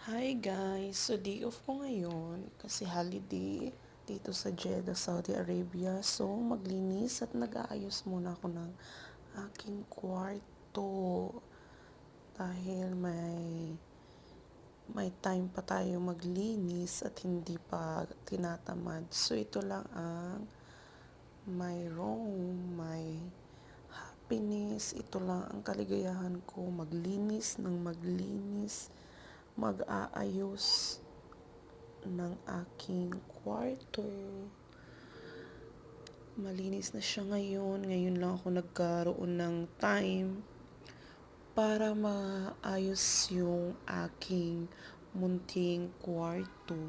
Hi guys! So day off ko ngayon kasi holiday dito sa Jeddah, Saudi Arabia. So maglinis at nag-aayos muna ako ng aking kwarto dahil may time pa tayo maglinis at hindi pa tinatamad. So ito lang ang may room, may happiness. Ito lang ang kaligayahan ko, maglinis ng maglinis, mag-aayos ng aking kwarto. Malinis na siya ngayon. Ngayon lang ako nagkaroon ng time para maayos yung aking munting kwarto.